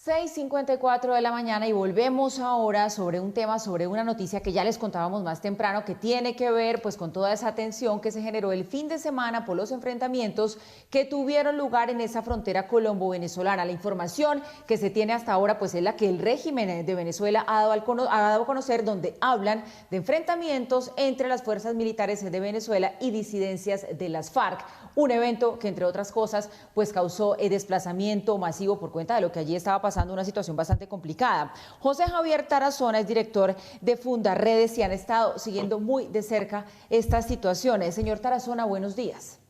6:54 de la mañana y volvemos ahora sobre un tema, sobre una noticia que ya les contábamos más temprano, que tiene que ver pues con toda esa tensión que se generó el fin de semana por los enfrentamientos que tuvieron lugar en esa frontera colombo-venezolana. La información que se tiene hasta ahora pues es la que el régimen de Venezuela ha dado a conocer, donde hablan de enfrentamientos entre las fuerzas militares de Venezuela y disidencias de las FARC. Un evento que, entre otras cosas, pues causó desplazamiento masivo por cuenta de lo que allí estaba pasando, una situación bastante complicada. José Javier Tarazona es director de Fundarredes y han estado siguiendo muy de cerca estas situaciones. Señor Tarazona, buenos días.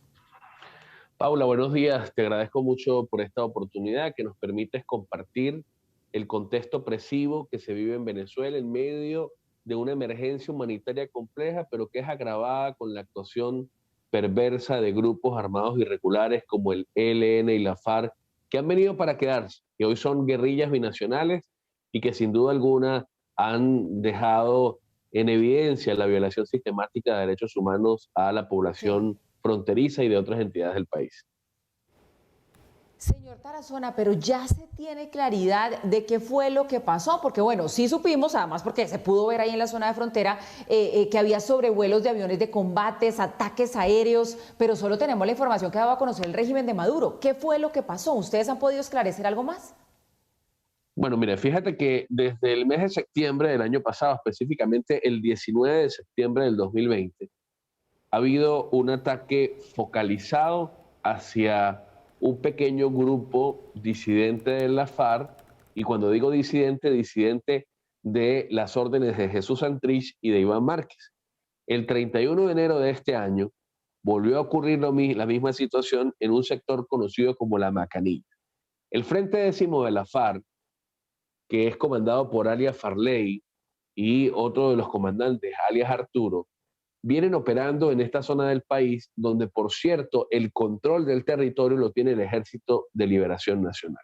Paula, buenos días. Te agradezco mucho por esta oportunidad que nos permites compartir el contexto opresivo que se vive en Venezuela en medio de una emergencia humanitaria compleja, pero que es agravada con la actuación perversa de grupos armados irregulares como el ELN y la FARC, que han venido para quedarse, que hoy son guerrillas binacionales y que sin duda alguna han dejado en evidencia la violación sistemática de derechos humanos a la Sí. población fronteriza y de otras entidades del país. Señor Tarazona, pero ya se tiene claridad de qué fue lo que pasó, porque bueno, sí supimos, además porque se pudo ver ahí en la zona de frontera, que había sobrevuelos de aviones de combates, ataques aéreos, pero solo tenemos la información que daba a conocer el régimen de Maduro. ¿Qué fue lo que pasó? ¿Ustedes han podido esclarecer algo más? Bueno, mire, fíjate que desde el mes de septiembre del año pasado, específicamente el 19 de septiembre del 2020, ha habido un ataque focalizado hacia un pequeño grupo disidente de la FARC, y cuando digo disidente, disidente de las órdenes de Jesús Santrich y de Iván Márquez. El 31 de enero de este año volvió a ocurrir la misma situación en un sector conocido como la Macanilla. El Frente Décimo de la FARC, que es comandado por alias Farley y otro de los comandantes, alias Arturo, vienen operando en esta zona del país, donde, por cierto, el control del territorio lo tiene el Ejército de Liberación Nacional.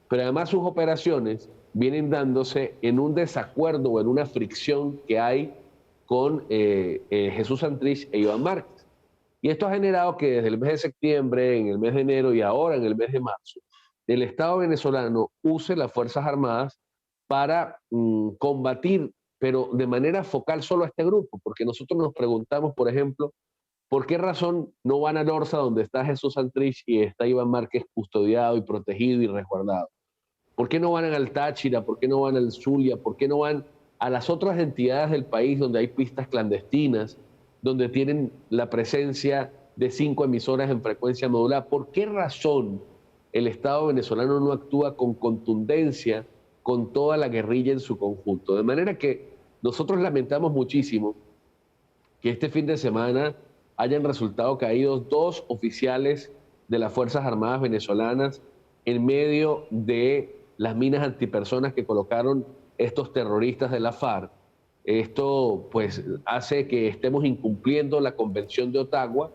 Pero además sus operaciones vienen dándose en un desacuerdo o en una fricción que hay con Jesús Santrich e Iván Márquez. Y esto ha generado que desde el mes de septiembre, en el mes de enero y ahora en el mes de marzo, el Estado venezolano use las Fuerzas Armadas para combatir, pero de manera focal solo a este grupo, porque nosotros nos preguntamos, por ejemplo, ¿por qué razón no van a Orza, donde está Jesús Santrich y está Iván Márquez custodiado y protegido y resguardado? ¿Por qué no van al Táchira? ¿Por qué no van al Zulia? ¿Por qué no van a las otras entidades del país donde hay pistas clandestinas, donde tienen la presencia de 5 emisoras en frecuencia modular? ¿Por qué razón el Estado venezolano no actúa con contundencia con toda la guerrilla en su conjunto? De manera que nosotros lamentamos muchísimo que este fin de semana hayan resultado caídos 2 oficiales de las Fuerzas Armadas venezolanas en medio de las minas antipersonas que colocaron estos terroristas de la FARC. Esto pues hace que estemos incumpliendo la Convención de Ottawa,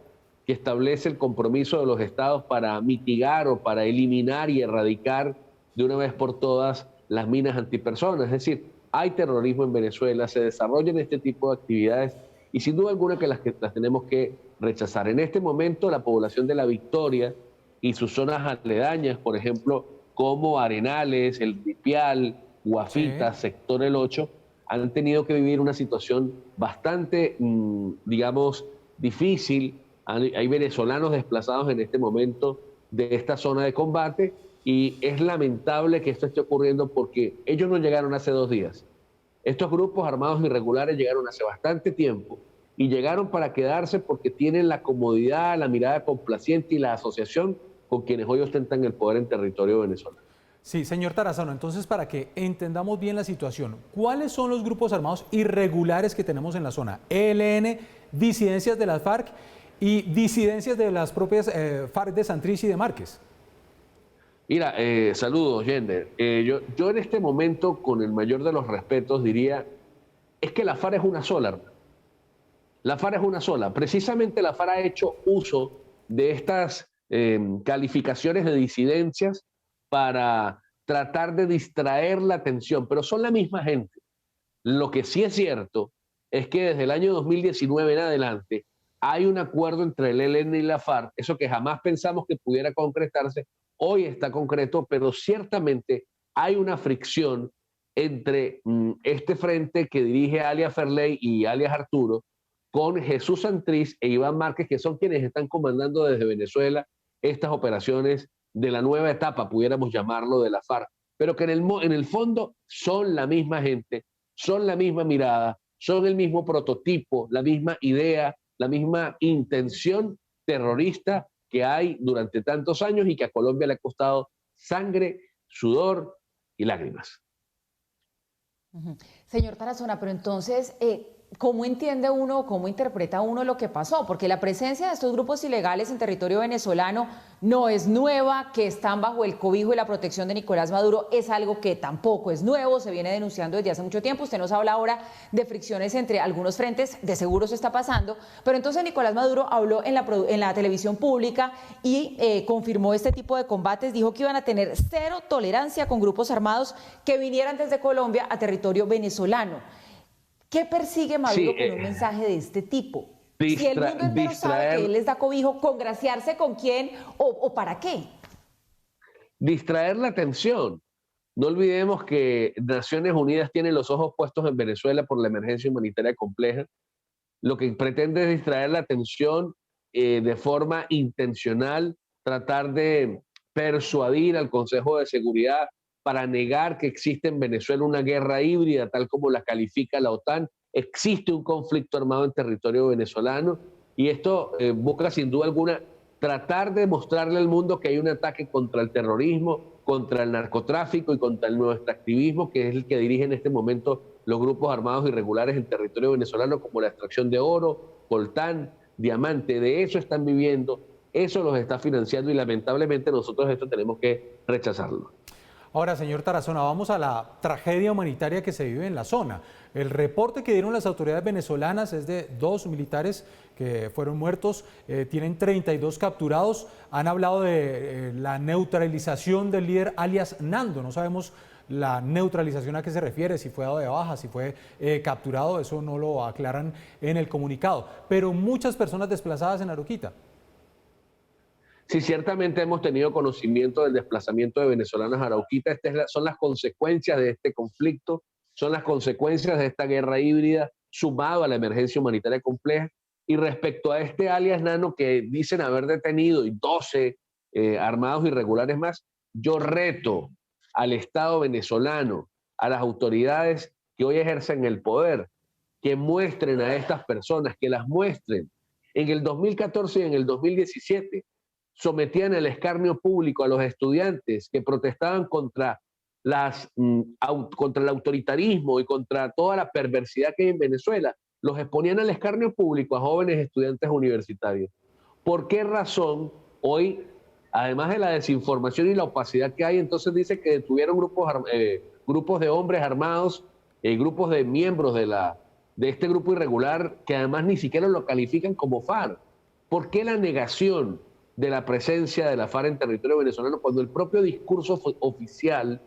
que establece el compromiso de los estados para mitigar o para eliminar y erradicar de una vez por todas las minas antipersonas. Es decir, hay terrorismo en Venezuela, se desarrollan este tipo de actividades y sin duda alguna que las tenemos que rechazar. En este momento la población de La Victoria y sus zonas aledañas, por ejemplo, como Arenales, El Pipial, Sí. Guafita, Sector El 8, han tenido que vivir una situación bastante, digamos, difícil. Hay venezolanos desplazados en este momento de esta zona de combate y es lamentable que esto esté ocurriendo porque ellos no llegaron hace 2 días. Estos grupos armados irregulares llegaron hace bastante tiempo y llegaron para quedarse porque tienen la comodidad, la mirada complaciente y la asociación con quienes hoy ostentan el poder en territorio venezolano. Sí, señor Tarazona, entonces para que entendamos bien la situación, ¿cuáles son los grupos armados irregulares que tenemos en la zona? ELN, disidencias de las FARC y disidencias de las propias FARC de Santrich y de Márquez. Mira, saludos, Yender. Yo en este momento, con el mayor de los respetos, diría, es que la FARC es una sola, hermano. La FARC es una sola. Precisamente la FARC ha hecho uso de estas calificaciones de disidencias para tratar de distraer la atención, pero son la misma gente. Lo que sí es cierto es que desde el año 2019 en adelante hay un acuerdo entre el ELN y la FARC, eso que jamás pensamos que pudiera concretarse, hoy está concreto, pero ciertamente hay una fricción entre este frente que dirige alias Ferley y alias Arturo con Jesús Santrich e Iván Márquez, que son quienes están comandando desde Venezuela estas operaciones de la nueva etapa, pudiéramos llamarlo, de la FARC, pero que en el fondo son la misma gente, son la misma mirada, son el mismo prototipo, la misma idea, la misma intención terrorista que hay durante tantos años y que a Colombia le ha costado sangre, sudor y lágrimas. Señor Tarazona, pero entonces, ¿cómo entiende uno, cómo interpreta uno lo que pasó? Porque la presencia de estos grupos ilegales en territorio venezolano no es nueva, que están bajo el cobijo y la protección de Nicolás Maduro es algo que tampoco es nuevo, se viene denunciando desde hace mucho tiempo. Usted nos habla ahora de fricciones entre algunos frentes, de seguro se está pasando, pero entonces Nicolás Maduro habló en la televisión pública y confirmó este tipo de combates, dijo que iban a tener cero tolerancia con grupos armados que vinieran desde Colombia a territorio venezolano. ¿Qué persigue Maduro con un mensaje de este tipo? Si el mundo entero sabe que él les da cobijo, ¿congraciarse con quién o para qué? Distraer la atención. No olvidemos que Naciones Unidas tiene los ojos puestos en Venezuela por la emergencia humanitaria compleja. Lo que pretende es distraer la atención de forma intencional, tratar de persuadir al Consejo de Seguridad para negar que existe en Venezuela una guerra híbrida, tal como la califica la OTAN. Existe un conflicto armado en territorio venezolano y esto busca sin duda alguna tratar de mostrarle al mundo que hay un ataque contra el terrorismo, contra el narcotráfico y contra el nuevo extractivismo, que es el que dirige en este momento los grupos armados irregulares en territorio venezolano, como la extracción de oro, coltán, diamante. De eso están viviendo, eso los está financiando y lamentablemente nosotros esto tenemos que rechazarlo. Ahora, señor Tarazona, vamos a la tragedia humanitaria que se vive en la zona. El reporte que dieron las autoridades venezolanas es de 2 militares que fueron muertos, tienen 32 capturados. Han hablado de la neutralización del líder alias Nando. No sabemos la neutralización a qué se refiere, si fue dado de baja, si fue capturado, eso no lo aclaran en el comunicado. Pero muchas personas desplazadas en Arauquita. Sí, ciertamente hemos tenido conocimiento del desplazamiento de venezolanos a Arauquita. Son las consecuencias de este conflicto, son las consecuencias de esta guerra híbrida, sumado a la emergencia humanitaria compleja. Y respecto a este alias Nano que dicen haber detenido y 12 armados irregulares más, yo reto al Estado venezolano, a las autoridades que hoy ejercen el poder, que muestren a estas personas, que las muestren. En el 2014 y en el 2017 sometían al escarnio público a los estudiantes que protestaban contra el autoritarismo y contra toda la perversidad que hay en Venezuela. Los exponían al escarnio público a jóvenes estudiantes universitarios. ¿Por qué razón hoy, además de la desinformación y la opacidad que hay, entonces dice que detuvieron grupos de hombres armados, grupos de miembros de este grupo irregular que además ni siquiera lo califican como FARC? ¿Por qué la negación de la presencia de la FARC en territorio venezolano cuando el propio discurso oficial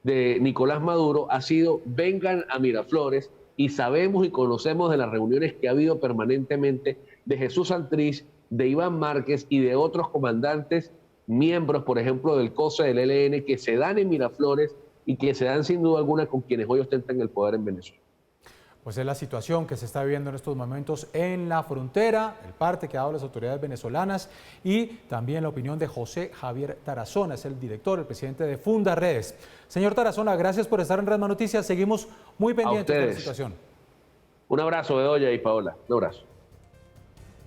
de Nicolás Maduro ha sido vengan a Miraflores? Y sabemos y conocemos de las reuniones que ha habido permanentemente de Jesús Santrich, de Iván Márquez y de otros comandantes, miembros, por ejemplo, del COSE, del ELN, que se dan en Miraflores y que se dan sin duda alguna con quienes hoy ostentan el poder en Venezuela. Pues es la situación que se está viviendo en estos momentos en la frontera, el parte que ha dado las autoridades venezolanas y también la opinión de José Javier Tarazona, es el director, el presidente de Fundaredes. Señor Tarazona, gracias por estar en Redma Noticias, seguimos muy pendientes de la situación. Un abrazo, Bedoya y Paola, un abrazo.